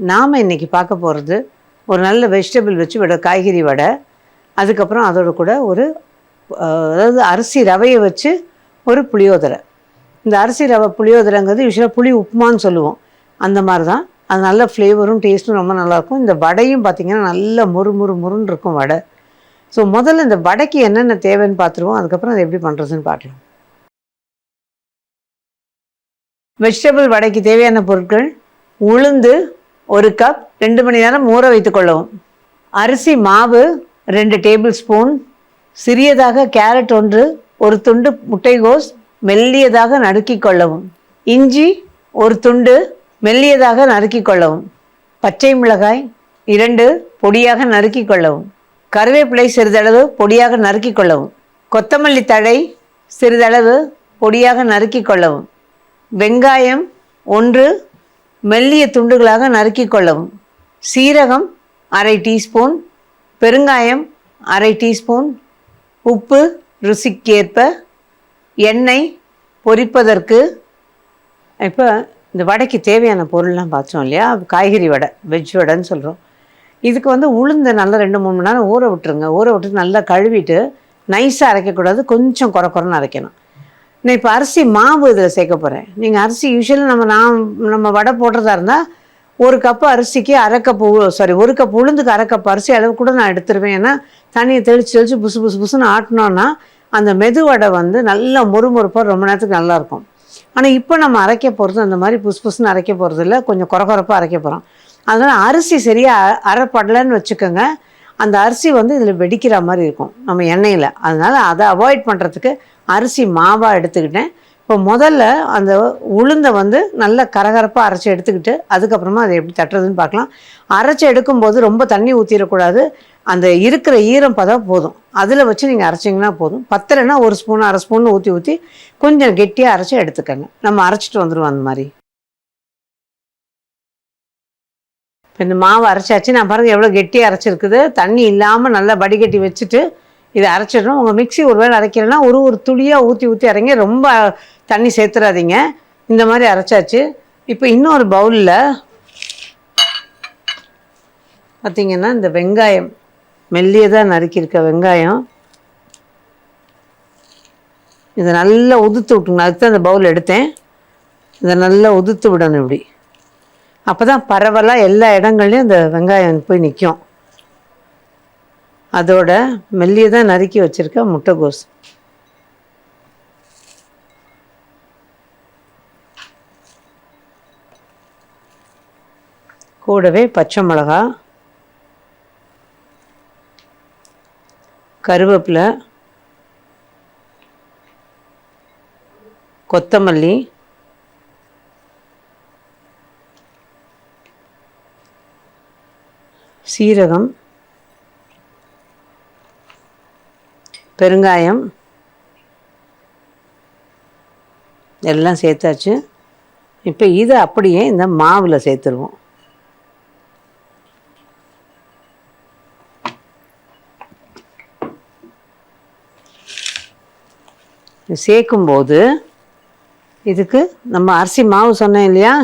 நாம் இன்றைக்கி பார்க்க போகிறது ஒரு நல்ல வெஜிடபிள் வச்சு காய்கறி வடை. அதுக்கப்புறம் அதோட கூட ஒரு அதாவது அரிசி ரவையை வச்சு ஒரு புளியோதரை. இந்த அரிசி ரவை புளியோதரைங்கிறது யூஸ்வலாக புளி உப்புமான்னு சொல்லுவோம். அந்த மாதிரி தான். அது நல்ல ஃப்ளேவரும் டேஸ்ட்டும் ரொம்ப நல்லாயிருக்கும். இந்த வடையும் பார்த்திங்கன்னா நல்ல முறுன்னு இருக்கும் வடை. ஸோ முதல்ல இந்த வடைக்கு என்னென்ன தேவைன்னு பார்த்துருவோம். அதுக்கப்புறம் அதை எப்படி பண்ணுறதுன்னு பார்க்கலாம். வெஜிடபிள் வடைக்கு தேவையான பொருட்கள்: உளுந்து 1 கப் 2 மணி நேரம் ஊற வைத்துக் கொள்ளவும். அரிசி மாவு 2 டேபிள் ஸ்பூன். சிறியதாக கேரட் 1, ஒரு துண்டு முட்டைகோஸ் மெல்லியதாக நறுக்கிக் கொள்ளவும். இஞ்சி 1 துண்டு மெல்லியதாக நறுக்கிக் கொள்ளவும். பச்சை மிளகாய் 2 பொடியாக நறுக்கிக் கொள்ளவும். கருவேப்பிலை சிறிதளவு பொடியாக நறுக்கிக் கொள்ளவும். கொத்தமல்லி தழை சிறிதளவு பொடியாக நறுக்கிக் கொள்ளவும். வெங்காயம் 1 மெல்லிய துண்டுகளாக நறுக்கிக் கொள்ளவும். சீரகம் அரை டீஸ்பூன். பெருங்காயம் அரை டீஸ்பூன். உப்பு ருசிக்கேற்ப. எண்ணெய் பொரிப்பதற்கு. இப்போ இந்த வடைக்கு தேவையான பொருள்லாம் பார்த்தோம் இல்லையா? காய்கறி வடை, வெஜ் வடைன்னு சொல்கிறோம். இதுக்கு உளுந்தை நல்லா 2-3 மணி நேரம் ஊற விட்டுருங்க. ஊற விட்டு நல்லா கழுவிட்டு நைஸாக அரைக்கக்கூடாது, கொஞ்சம் குறைன்னு அரைக்கணும். நான் இப்போ அரிசி மாவு இதில் சேர்க்க போகிறேன். நீங்கள் அரிசி யூஸ்வலாக நம்ம வடை போடுறதா இருந்தால் 1 கப்பு அரிசிக்கு 1 கப் உளுந்துக்கு 1/2 கப் அரிசி அளவு கூட நான் எடுத்துருவேன். ஏன்னா தண்ணியை தெளித்து புசுன்னு ஆட்டினோன்னா அந்த மெதுவடை நல்லா மொறுமொறுப்பாக ரொம்ப நேரத்துக்கு நல்லாயிருக்கும். ஆனால் இப்போ நம்ம அரைக்க போகிறது அந்த மாதிரி புசுன்னு அரைக்க போகிறது இல்லை, கொஞ்சம் குறைப்பாக அரைக்க போகிறோம். அதனால் அரிசி சரியாக அரைப்படலைன்னு வச்சுக்கோங்க. அந்த அரிசி இதில் வெடிக்கிற மாதிரி இருக்கும் நம்ம எண்ணெயில். அதனால் அதை அவாய்ட் பண்ணுறதுக்கு அரிசி மாவாக எடுத்துக்கிட்டேன். இப்போ முதல்ல அந்த உளுந்தை நல்லா கரகரப்பாக அரைச்சி எடுத்துக்கிட்டு அதுக்கப்புறமா அதை எப்படி தட்டுறதுன்னு பார்க்கலாம். அரைச்சி எடுக்கும்போது ரொம்ப தண்ணி ஊற்றிடக்கூடாது. அந்த இருக்கிற ஈரம் பதம் போதும், அதில் வச்சு நீங்கள் அரைச்சிங்கன்னா போதும். பத்தலைன்னா 1 ஸ்பூன் 1/2 ஸ்பூன் ஊற்றி கொஞ்சம் கெட்டியாக அரைச்சி எடுத்துக்கங்க. நம்ம அரைச்சிட்டு வந்துடுவோம் அந்த மாதிரி. இப்போ இந்த மாவு அரைச்சாச்சு. நான் பாருங்கள் எவ்வளோ கெட்டியாக அரைச்சிருக்குது. தண்ணி இல்லாமல் நல்லா வடிகட்டி வச்சுட்டு இதை அரைச்சிடணும். உங்கள் மிக்ஸி ஒரு வேளை அரைக்கிறேன்னா ஒரு துளியாக ஊற்றி அரைங்க. ரொம்ப தண்ணி சேர்த்துறாதீங்க. இந்த மாதிரி அரைச்சாச்சு. இப்போ இன்னொரு பவுலில் பார்த்திங்கன்னா இந்த வெங்காயம் மெல்லியதாக நறுக்கியிருக்க வெங்காயம் இதை நல்லா உதுத்து விட்டுங்க. அதுக்கு தான் இந்த பவுல் எடுத்தேன். இதை நல்லா உதுத்து விடணும். இப்படி அப்போ தான் பரவலாக எல்லா இடங்கள்லையும் இந்த வெங்காயம் போய் நிற்கும். அதோட மெல்லியதாக நறுக்கி வச்சுருக்க முட்டைகோஸ், கூடவே பச்சை மிளகா, கருவேப்பிலை, கொத்தமல்லி, சீரகம், பெருங்காயம் எல்லாம் சேர்த்தாச்சு. இப்போ இதை அப்படியே இந்த மாவில் சேர்த்துருவோம். சேர்க்கும்போது இதுக்கு நம்ம அரிசி மாவு சொன்னேன் இல்லையா?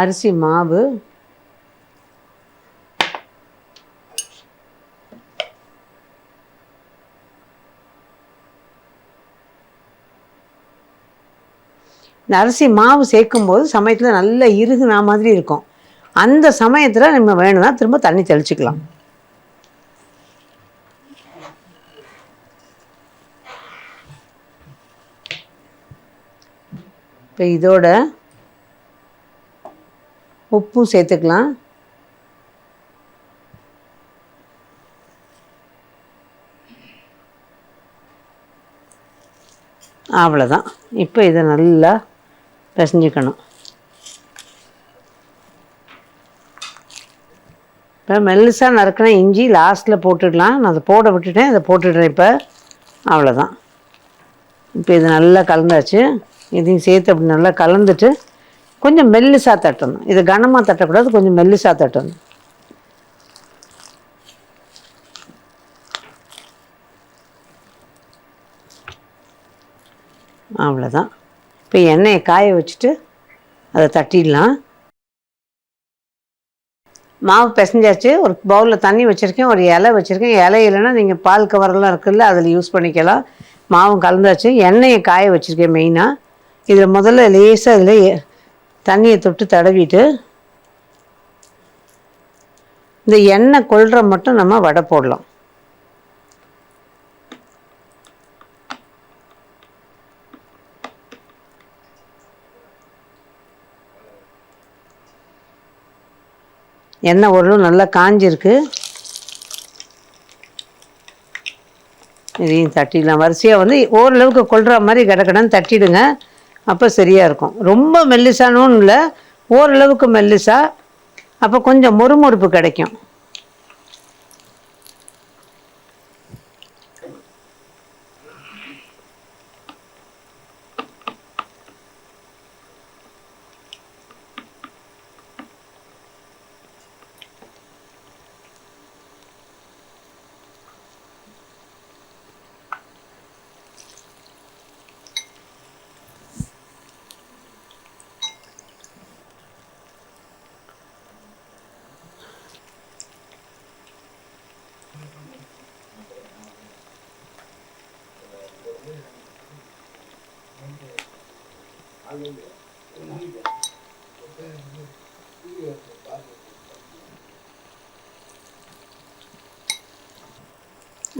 அரிசி மாவு இந்த அரிசி மாவு சேர்க்கும்போது சமயத்தில் நல்ல இறுகுனா மாதிரி இருக்கும். அந்த சமயத்தில் நம்ம வேணும்னா திரும்ப தண்ணி தெளிச்சுக்கலாம். இப்போ இதோட உப்பும் சேர்த்துக்கலாம். அவ்வளோதான். இப்போ இதை நல்லா பிசைஞ்சிக்கணும். இப்போ மெல்லிசாக நறுக்கின இஞ்சி லாஸ்ட்டில் போட்டுடலாம். நான் அதை போட விட்டுட்டேன், அதை போட்டுடுறேன். இப்போ அவ்வளோதான். இப்போ இது நல்லா கலந்தாச்சு. இதையும் சேர்த்து அப்படி நல்லா கலந்துட்டு கொஞ்சம் மெல்லிசாக தட்டணும். இது கனமாக தட்டக்கூடாது, கொஞ்சம் மெல்லிசாக தட்டணும். அவ்வளோதான். இப்போ எண்ணெயை காய வச்சுட்டு அதை தட்டிடலாம். மாவு பிசைஞ்சாச்சு. ஒரு பவுலில் தண்ணி வச்சுருக்கேன், ஒரு இலை வச்சுருக்கேன். இலை இல்லைன்னா நீங்கள் பால் கவரெல்லாம் இருக்குல்ல, அதில் யூஸ் பண்ணிக்கலாம். மாவும் கலந்தாச்சு. எண்ணெயை காய வச்சுருக்கேன் மெயினாக. இதில் முதல்ல லேசாக இதில் தண்ணியை தொட்டு தடவிட்டு இந்த எண்ணெய் கொள்கிற மட்டும் நம்ம வடை போடலாம். எண்ணெய் ஓரளவு நல்லா காஞ்சிருக்கு. இதையும் தட்டிடலாம். வரிசையாக வந்து ஓரளவுக்கு கொள்கிற மாதிரி கடக்கடன்னு தட்டிடுங்க. அப்போ சரியாக இருக்கும். ரொம்ப மெல்லிசானும் இல்லை, ஓரளவுக்கு மெல்லிசா. அப்போ கொஞ்சம் மொறுமொறுப்பு கிடைக்கும்.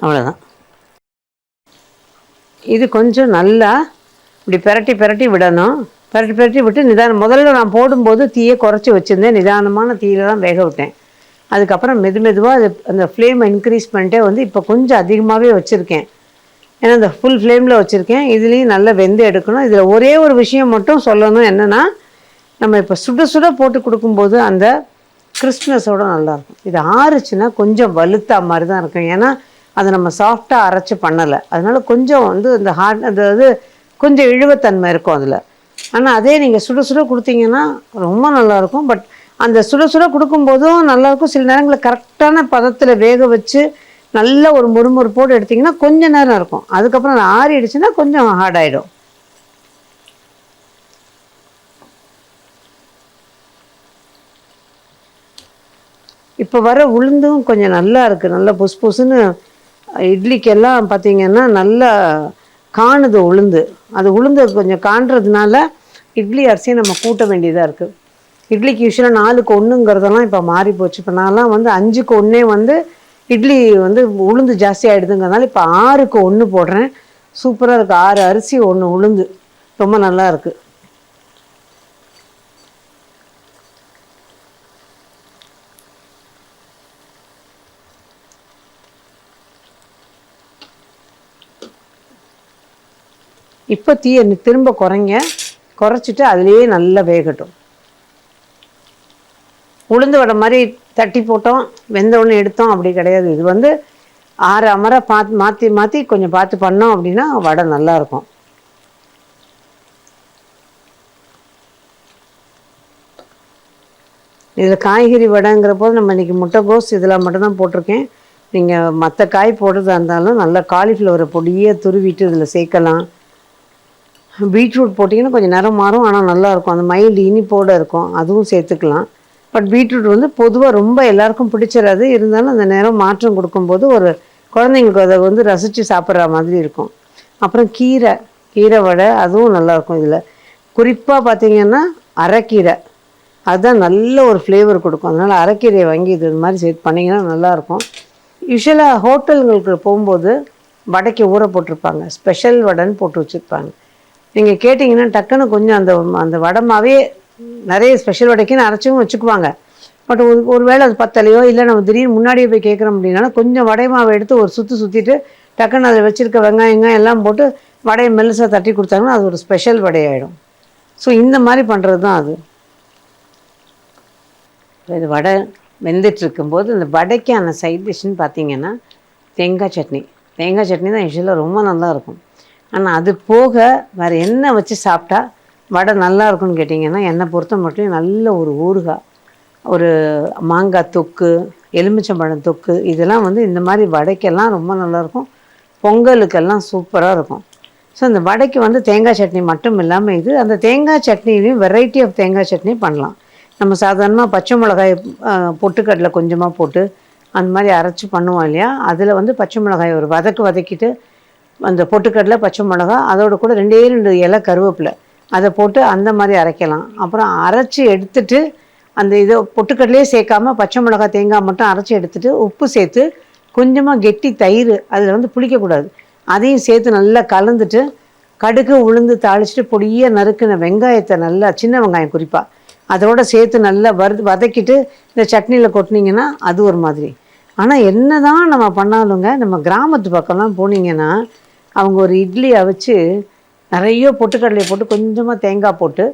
அவ்வளோதான். இது கொஞ்சம் நல்லா இப்படி பிரட்டி விடணும். பிரட்டி விட்டு நிதானம். முதல்ல நான் போடும்போது தீயை குறைச்சி வச்சுருந்தேன். நிதானமான தீயில் தான் வேக விட்டேன். அதுக்கப்புறம் மெதுவாக அது அந்த ஃப்ளேமை இன்க்ரீஸ் பண்ணிட்டே வந்து இப்போ கொஞ்சம் அதிகமாகவே வச்சுருக்கேன். ஏன்னா இந்த ஃபுல் ஃப்ளேமில் வச்சுருக்கேன். இதுலேயும் நல்லா வெந்து எடுக்கணும். இதில் ஒரே ஒரு விஷயம் மட்டும் சொல்லணும். என்னென்னா, நம்ம இப்போ சுட சுட போட்டு கொடுக்கும்போது அந்த கிறிஸ்ப்னஸோடு நல்லாயிருக்கும். இது ஆறுச்சுன்னா கொஞ்சம் வலுத்தா மாதிரி தான் இருக்கும். ஏன்னா அதை நம்ம சாஃப்டாக அரைச்சி பண்ணலை. அதனால் கொஞ்சம் வந்து இந்த அதாவது கொஞ்சம் இழுவத்தன்மை இருக்கும் அதில். ஆனால் அதே நீங்கள் சுட சுட கொடுத்தீங்கன்னா ரொம்ப நல்லாயிருக்கும். பட் அந்த சுட சுட கொடுக்கும்போதும் நல்லாயிருக்கும். சில நேரங்களில் கரெக்டான பதத்தில் வேக வச்சு நல்ல ஒரு முறுமுறுப்போடு எடுத்திங்கன்னா கொஞ்சம் நேரம் இருக்கும். அதுக்கப்புறம் அது ஆறிடுச்சுன்னா கொஞ்சம் ஹார்டாகிடும். இப்போ வர உளுந்தும் கொஞ்சம் நல்லா இருக்குது. நல்லா புசுன்னு இட்லிக்கெல்லாம் பார்த்திங்கன்னா நல்லா காணுது உளுந்து. அது உளுந்து கொஞ்சம் காண்றதுனால இட்லி அரிசியை நம்ம கூட்ட வேண்டியதாக இருக்குது. இட்லிக்கு யூஸ்வலாக 4க்கு 1ங்கிறதெல்லாம் இப்போ மாறி போச்சு. இப்போ நான்லாம் வந்து 5க்கு 1 வந்து இட்லி வந்து உளுந்து ஜாஸ்தி ஆகிடுதுங்கிறதுனால இப்போ 6க்கு 1 போடுறேன். சூப்பராக இருக்குது. 6 அரிசி 1 உளுந்து, ரொம்ப நல்லா இருக்குது. இப்போ தீயை திரும்ப குறைச்சிட்டு அதுலேயே நல்லா வேகட்டும். உளுந்து வடை மாதிரி தட்டி போட்டோம், வெந்த உடனே எடுத்தோம் அப்படி கிடையாது. இது வந்து 6 அமரை மாற்றி கொஞ்சம் பார்த்து பண்ணோம் அப்படின்னா வடை நல்லாயிருக்கும். இதில் காய்கறி வடைங்கிற போது நம்ம இன்றைக்கி முட்டைகோஸ் இதெல்லாம் மட்டும்தான் போட்டிருக்கேன். நீங்கள் மற்ற காய் போடுறதா இருந்தாலும் நல்லா காலிஃப்ளவரை பொடியே துருவிட்டு இதில் சேர்க்கலாம். பீட்ரூட் போட்டிங்கன்னா கொஞ்சம் நிறம் மாறும், ஆனால் நல்லாயிருக்கும். அந்த மைல்டு இனிப்போடு இருக்கும், அதுவும் சேர்த்துக்கலாம். பட் பீட்ரூட் வந்து பொதுவாக ரொம்ப எல்லாருக்கும் பிடிச்சிடாது. இருந்தாலும் அந்த நேரம் மாற்றம் கொடுக்கும்போது ஒரு குழந்தைங்களுக்கு அதை வந்து ரசித்து சாப்பிட்ற மாதிரி இருக்கும். அப்புறம் கீரை வடை, அதுவும் நல்லாயிருக்கும். இதில் குறிப்பாக பார்த்திங்கன்னா அரைக்கீரை, அதுதான் நல்ல ஒரு ஃப்ளேவர் கொடுக்கும். அதனால் அரைக்கீரையை வாங்கி இது மாதிரி சேர்த்து பண்ணிங்கன்னா நல்லாயிருக்கும். யூஸ்வலாக ஹோட்டல்களுக்கு போகும்போது வடைக்கு ஊற போட்டிருப்பாங்க, ஸ்பெஷல் வடைன்னு போட்டு வச்சுருப்பாங்க. நீங்கள் கேட்டிங்கன்னா டக்குன்னு கொஞ்சம் அந்த வடமாவே நிறைய ஸ்பெஷல் வடைக்குன்னு அரைச்சும் வச்சுக்குவாங்க. பட் ஒரு வேளை அது பத்தலையோ இல்லை நம்ம திடீர்னு முன்னாடியே போய் கேட்குறோம் அப்படின்னா கொஞ்சம் வடை மாவை எடுத்து ஒரு சுற்றிட்டு டக்குன்னு அதை வச்சுருக்க வெங்காயங்க எல்லாம் போட்டு வடையை மெல்லிசாக தட்டி கொடுத்தாங்கன்னா அது ஒரு ஸ்பெஷல் வடையாயிடும். ஸோ இந்த மாதிரி பண்ணுறது தான் அது. இது வடை வெந்துட்டுருக்கும்போது இந்த வடைக்கான சைட் டிஷ்ஷுன்னு பார்த்திங்கன்னா தேங்காய் சட்னி தான் யூஸ்வலாக ரொம்ப நல்லாயிருக்கும். ஆனால் அது போக வேறு என்ன வச்சு சாப்பிட்டா வடை நல்லா இருக்கும்னு கேட்டிங்கன்னா, என்னை பொறுத்த மட்டும் நல்ல ஒரு ஊறுகாய், ஒரு மாங்காய் தொக்கு, எலுமிச்சம்பழம் தொக்கு, இதெல்லாம் வந்து இந்த மாதிரி வடைக்கெல்லாம் ரொம்ப நல்லாயிருக்கும். பொங்கலுக்கெல்லாம் சூப்பராக இருக்கும். ஸோ இந்த வடைக்கு வந்து தேங்காய் சட்னி மட்டும் இல்லாமல் அந்த தேங்காய் சட்னிலையும் வெரைட்டி ஆஃப் தேங்காய் சட்னி பண்ணலாம். நம்ம சாதாரணமாக பச்சை மிளகாய் பொட்டுக்கடலை கொஞ்சமாக போட்டு அந்த மாதிரி அரைச்சி பண்ணுவோம் இல்லையா, அதில் வந்து பச்சை மிளகாய் ஒரு வதக்கிட்டு அந்த பொட்டுக்கடலை பச்சை மிளகா அதோட கூட 2 இலை கருவேப்பிலை அதை போட்டு அந்த மாதிரி அரைக்கலாம். அப்புறம் அரைச்சி எடுத்துட்டு அந்த இதை பொட்டுக்கடலையே சேர்க்காம பச்சை மிளகாய் தேங்காய் மட்டும் அரைச்சி எடுத்துட்டு உப்பு சேர்த்து கொஞ்சமாக கெட்டி தயிர் அதில் வந்து புளிக்கக்கூடாது, அதையும் சேர்த்து நல்லா கலந்துட்டு கடுகு உளுந்து தாளிச்சிட்டு பொடியாக நறுக்கின வெங்காயத்தை நல்லா சின்ன வெங்காயம் குறிப்பாக அதோடு சேர்த்து நல்லா வதக்கிட்டு இந்த சட்னியில் கொட்டினீங்கன்னா அது ஒரு மாதிரி. ஆனால் என்ன தான் நம்ம பண்ணாலுங்க, நம்ம கிராமத்து பக்கம்லாம் போனீங்கன்னா அவங்க ஒரு இட்லியை வச்சு நிறைய பொட்டுக்கடலையை போட்டு கொஞ்சமாக தேங்காய் போட்டு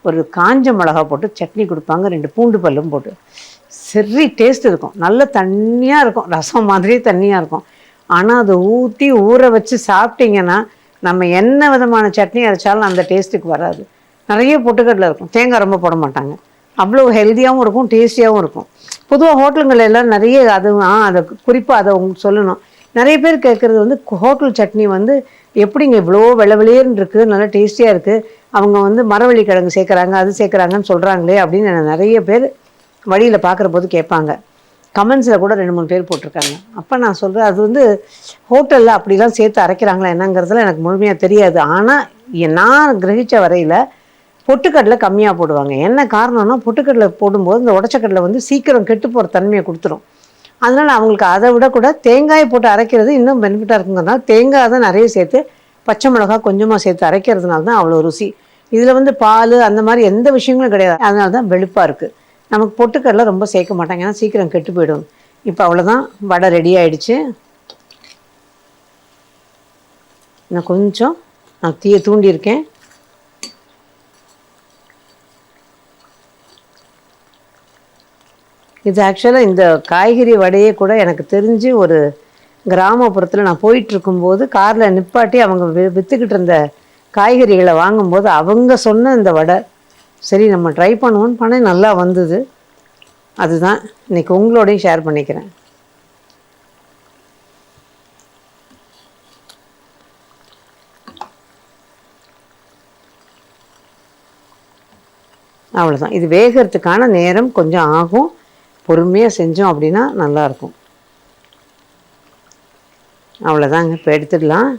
ஒரு காஞ்ச மிளகா போட்டு சட்னி கொடுப்பாங்க, 2 பூண்டு பல்லும் போட்டு. சரி டேஸ்ட் இருக்கும், நல்ல தண்ணியாக இருக்கும், ரசம் மாதிரியே தண்ணியாக இருக்கும். ஆனால் அதை ஊற்றி ஊற வச்சு சாப்பிட்டிங்கன்னா நம்ம என்ன விதமான சட்னி அரைச்சாலும் அந்த டேஸ்ட்டுக்கு வராது. நிறைய பொட்டுக்கடலை இருக்கும், தேங்காய் ரொம்ப போட மாட்டாங்க, அவ்வளோ ஹெல்த்தியாகவும் இருக்கும், டேஸ்டியாகவும் இருக்கும். பொதுவாக ஹோட்டலுங்கள் எல்லாம் நிறைய அதை குறிப்பாக அதை உங்களுக்கு சொல்லணும். நிறைய பேர் கேட்குறது வந்து ஹோட்டல் சட்னி வந்து எப்படிங்க இவ்வளோ வெள்ளை இருக்குது, நல்லா டேஸ்டியாக இருக்குது, அவங்க வந்து மரவள்ளி கிழங்கு சேர்க்குறாங்க அது சேர்க்குறாங்கன்னு சொல்கிறாங்களே அப்படின்னு நிறைய பேர் வழியில் பார்க்குற போது கேட்பாங்க. கமெண்ட்ஸில் கூட 2-3 பேர் போட்டிருக்காங்க. அப்போ நான் சொல்கிறேன், அது வந்து ஹோட்டலில் அப்படிலாம் சேர்த்து அரைக்கிறாங்களா என்னங்கிறதுலாம் எனக்கு முழுமையாக தெரியாது. ஆனால் நான் கிரகித்த வரையில் பொட்டுக்கடலை கம்மியாக போடுவாங்க. என்ன காரணம்னா பொட்டுக்கடலை போடும்போது இந்த உடச்சக்கடலை வந்து சீக்கிரம் கெட்டு போகிற தன்மையை கொடுத்துரும். அதனால் அவங்களுக்கு அதை விட கூட தேங்காயை போட்டு அரைக்கிறது இன்னும் பெனிஃபிட்டாக இருக்குங்கிறதுனால தேங்காய் தான் நிறைய சேர்த்து பச்சை மிளகா கொஞ்சமாக சேர்த்து அரைக்கிறதுனால தான் அவ்வளோ ருசி. இதில் வந்து பால் அந்த மாதிரி எந்த விஷயங்களும் கிடையாது, அதனால தான் வெளுப்பாக இருக்குது. நமக்கு பொட்டுக்கடலை ரொம்ப சேர்க்க மாட்டாங்க, ஏன்னா சீக்கிரம் கெட்டு போயிடும். இப்போ அவ்வளோதான், வடை ரெடி ஆகிடுச்சு. நான் கொஞ்சம் தீயை தூண்டியிருக்கேன். இது ஆக்சுவலாக இந்த காய்கறி வடையே கூட எனக்கு தெரிஞ்சு ஒரு கிராமப்புறத்தில் நான் போயிட்டுருக்கும்போது காரில் நிப்பாட்டி அவங்க விற்றுக்கிட்டு இருந்த காய்கறிகளை வாங்கும்போது அவங்க சொன்ன இந்த வடை சரி நம்ம ட்ரை பண்ணுவோன்னு பண்ண நல்லா வந்தது. அதுதான் இன்றைக்கி உங்களோடையும் ஷேர் பண்ணிக்கிறேன். அவ்வளோதான், இது வேகிறதுக்கான நேரம் கொஞ்சம் ஆகும், பொறுமையாக செஞ்சோம் அப்படின்னா நல்லாயிருக்கும். அவ்வளோதாங்க, இப்போ எடுத்துடலாம்.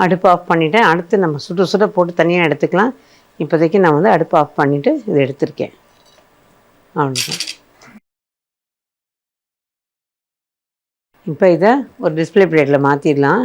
அடுப்பு ஆஃப் பண்ணிவிட்டேன். அடுத்து நம்ம சுட போட்டு தனியாக எடுத்துக்கலாம். இப்போதைக்கு நான் வந்து அடுப்பு ஆஃப் பண்ணிவிட்டு இதை எடுத்திருக்கேன். அவ்வளோதான். இப்போ இதை ஒரு டிஸ்பிளே பிளேட்டில் மாற்றிடலாம்.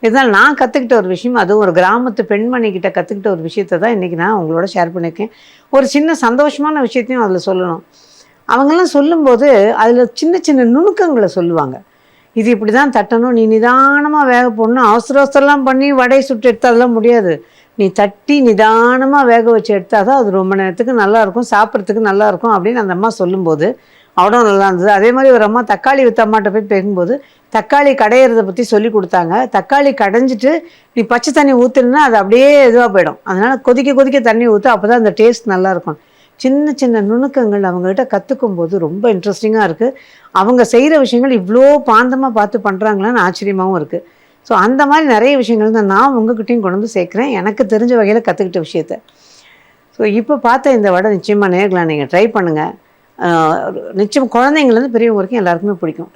இதுதான் நான் கற்றுக்கிட்ட ஒரு விஷயம், அதுவும் ஒரு கிராமத்து பெண்மணிக்கிட்ட கற்றுக்கிட்ட ஒரு விஷயத்தை தான் இன்றைக்கி நான் உங்களோட ஷேர் பண்ணியிருக்கேன். ஒரு சின்ன சந்தோஷமான விஷயத்தையும் அதில் சொல்லணும். அவங்கெல்லாம் சொல்லும்போது அதில் சின்ன சின்ன நுணுக்கங்களை சொல்லுவாங்க. இது இப்படி தான் தட்டணும், நீ நிதானமாக வேக போடணும், அவசரம்லாம் பண்ணி வடை சுட்டு எடுத்தால் அதெல்லாம் முடியாது, நீ தட்டி நிதானமாக வேக வச்சு எடுத்தால் தான் அது ரொம்ப நேரத்துக்கு நல்லாயிருக்கும், சாப்பிட்றதுக்கு நல்லாயிருக்கும் அப்படின்னு அந்த அம்மா சொல்லும்போது அவ்வளோ நல்லா இருந்தது. அதே மாதிரி ஒரு அம்மா தக்காளி விற்ற அம்மாட்ட போய் பேசும்போது தக்காளி கடையிறதை பற்றி சொல்லி கொடுத்தாங்க. தக்காளி கடைஞ்சிட்டு நீ பச்சை தண்ணி ஊற்றுனா அது அப்படியே இதுவாக போயிடும், அதனால் கொதிக்க தண்ணி ஊற்று, அப்போ தான் அந்த டேஸ்ட் நல்லாயிருக்கும். சின்ன சின்ன நுணுக்கங்கள் அவங்ககிட்ட கற்றுக்கும் போது ரொம்ப இன்ட்ரெஸ்டிங்காக இருக்குது. அவங்க செய்கிற விஷயங்கள் இவ்வளோ பாந்தமாக பார்த்து பண்ணுறாங்களான்னு ஆச்சரியமாகவும் இருக்குது. ஸோ அந்த மாதிரி நிறைய விஷயங்கள் தான் நான் உங்ககிட்டையும் கொண்டு வந்து சேர்க்குறேன், எனக்கு தெரிஞ்ச வகையில் கற்றுக்கிட்ட விஷயத்த. ஸோ இப்போ பார்த்த இந்த வடை நிச்சயமாக நேர்களை நீங்கள் ட்ரை பண்ணுங்கள். நிச்சயம் குழந்தைங்கள்லேருந்து பெரியவங்க வரைக்கும் எல்லாருக்குமே பிடிக்கும்.